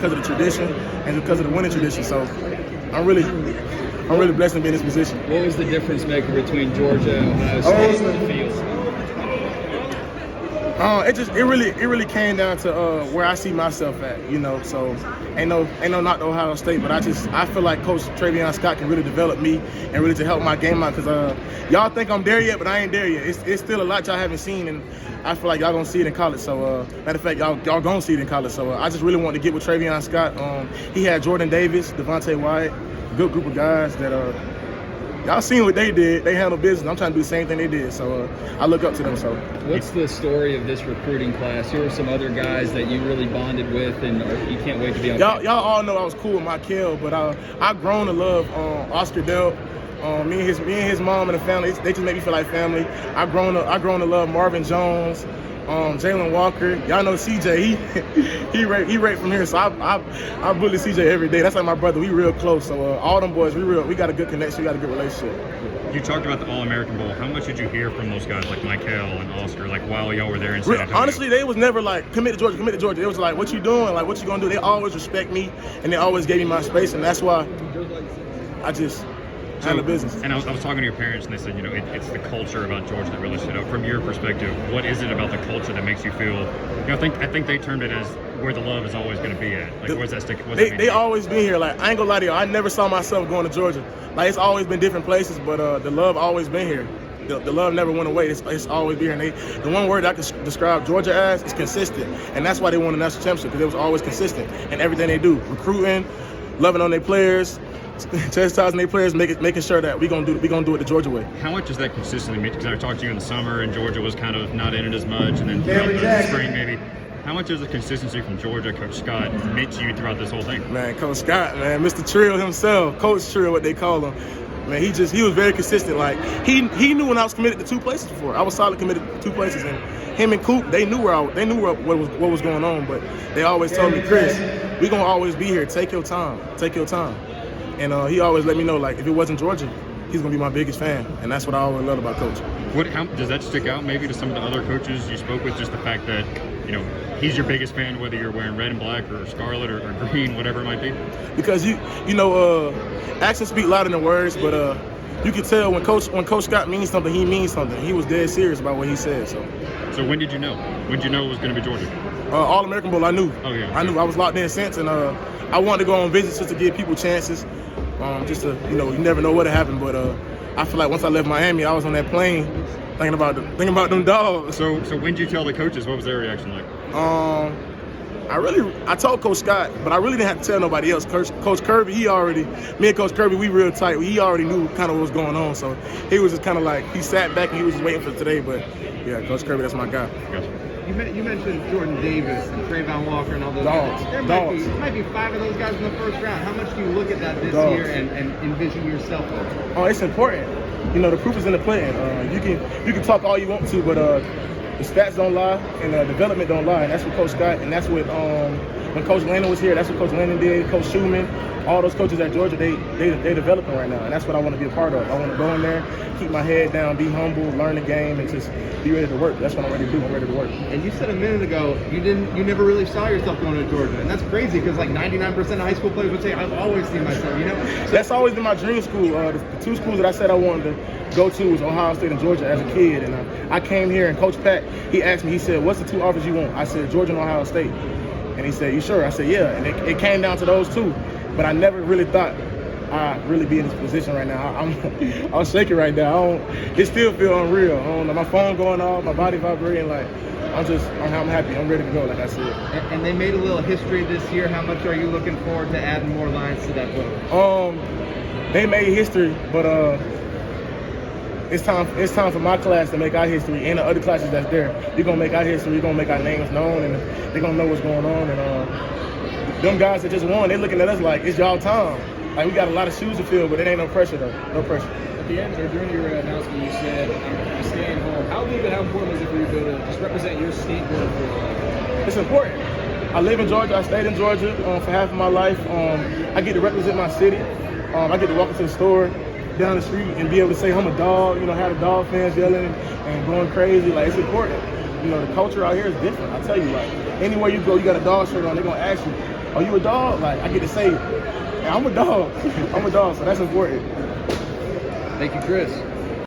because of the tradition and because of the winning tradition. So I'm really blessed to be in this position. What was the difference maker between Georgia and Ohio State on the field? It really came down to where I see myself at, you know. So ain't no knock to Ohio State, but I feel like Coach Travion Scott can really develop me and really to help my game out, because y'all think I'm there yet, but I ain't there yet. It's still a lot y'all haven't seen, and I feel like y'all gonna see it in college. So matter of fact, y'all gonna see it in college. So I just really want to get with Travion Scott. He had Jordan Davis, Devontae Wyatt, good group of guys that y'all seen what they did. They handled business. I'm trying to do the same thing they did. So I look up to them. So what's the story of this recruiting class? Who are some other guys that you really bonded with and you can't wait to be on? Y'all all know I was cool with Michael, but I've grown to love Oscar Delp. Me and his mom and the family, they just make me feel like family. I've grown to love Marvin Jones, Jalen Walker. Y'all know CJ. He right from here. So I bully CJ every day. That's like my brother. We real close. So all them boys, we got a good connection. We got a good relationship. You talked about the All-American Bowl. How much did you hear from those guys like Michael and Oscar, like while y'all were there in San Antonio? Honestly, they was never like, commit to Georgia. It was like, what you doing? Like, what you gonna do? They always respect me, and they always gave me my space, and that's why I just handle business. And I was talking to your parents, and they said, you know, it's the culture about Georgia that really stood out. From your perspective, what is it about the culture that makes you feel, you know, I think they termed it as where the love is always going to be at. Like, where's that stick? They always been here. Like, I ain't gonna lie to you, I never saw myself going to Georgia. Like, it's always been different places, but the love always been here. The love never went away. It's always been here. And the one word I can describe Georgia as is consistent. And that's why they won the national championship, because it was always consistent in everything they do. Recruiting, loving on their players, chastising their players, making sure that we gonna do it the Georgia way. How much does that consistently mean? Because I talked to you in the summer, and Georgia was kind of not in it as much, and then throughout the spring maybe. How much has the consistency from Georgia, Coach Scott, meant to you throughout this whole thing? Man, Coach Scott, man, Mr. Trill himself, Coach Trill, what they call him. Man, he was very consistent. Like, he knew when I was committed to two places before. I was solid committed to two places, and him and Coop, they knew what was going on. But they always told me, Chris, we gonna always be here. Take your time. And he always let me know, like, if it wasn't Georgia, he's gonna be my biggest fan, and that's what I always loved about Coach. How does that stick out maybe to some of the other coaches you spoke with? Just the fact that, you know, he's your biggest fan, whether you're wearing red and black or scarlet or green, whatever it might be. Because you know, actions speak louder than words, but you can tell when Coach Scott means something, he means something. He was dead serious about what he said. So when did you know? When did you know it was going to be Georgia? All-American Bowl, I knew. Oh, yeah. I knew. I was locked in since, and I wanted to go on visits just to give people chances. Just to, you know, you never know what'll happen, but I feel like once I left Miami, I was on that plane thinking about them dogs. So when did you tell the coaches? What was their reaction like? I told Coach Scott, but I really didn't have to tell nobody else. Coach Kirby, me and Coach Kirby, we real tight. He already knew kind of what was going on, so he was just kind of like, he sat back and he was just waiting for today. But yeah, Coach Kirby, that's my guy. Gotcha. You mentioned Jordan Davis and Trayvon Walker and all those Dogs. guys. There might be 5 of those guys in the first round. How much do you look at that this year and envision yourself with? Oh, it's important. You know, the proof is in the pudding. You can talk all you want to, but the stats don't lie and the development don't lie. And that's what Coach Scott, and that's what when Coach Landon was here, that's what Coach Landon did. Coach Schumann, all those coaches at Georgia, they developing right now, and that's what I want to be a part of. I want to go in there, keep my head down, be humble, learn the game, and just be ready to work. That's what I'm ready to do. I'm ready to work. And you said a minute ago you never really saw yourself going to Georgia, and that's crazy because like 99% of high school players would say I've always seen myself. You know, that's always been my dream school. The 2 schools that I said I wanted to go to was Ohio State and Georgia as a kid, and I came here and Coach Pat, he asked me, he said, "What's the 2 offers you want?" I said, "Georgia and Ohio State." And he said, "You sure?" I said, "Yeah." And it came down to those 2. But I never really thought I'd really be in this position right now. I'm shaking right now. It still feels unreal. I don't know, my phone going off, my body vibrating. Like, I'm happy. I'm ready to go, like I said. And they made a little history this year. How much are you looking forward to adding more lines to that book? They made history, but it's time for my class to make our history and the other classes that's there. We're gonna make our history. We're gonna make our names known, and they're gonna know what's going on. And them guys that just won, they looking at us like it's y'all time. Like, we got a lot of shoes to fill, but it ain't no pressure though. No pressure. At the end, or during your announcement, you said I'm staying home. How big and how important was it for you to just represent your state going forward? It's important. I live in Georgia. I stayed in Georgia for half of my life. I get to represent my city. I get to walk into the store down the street and be able to say I'm a dog. You know, have the dog fans yelling and going crazy. Like, it's important. You know, the culture out here is different. I tell you, like, anywhere you go, you got a dog shirt on, they're gonna ask you, "Oh, you a dog?" Like I get to say, "Yeah, I'm a dog. I'm a dog." So that's important. Thank you, Chris.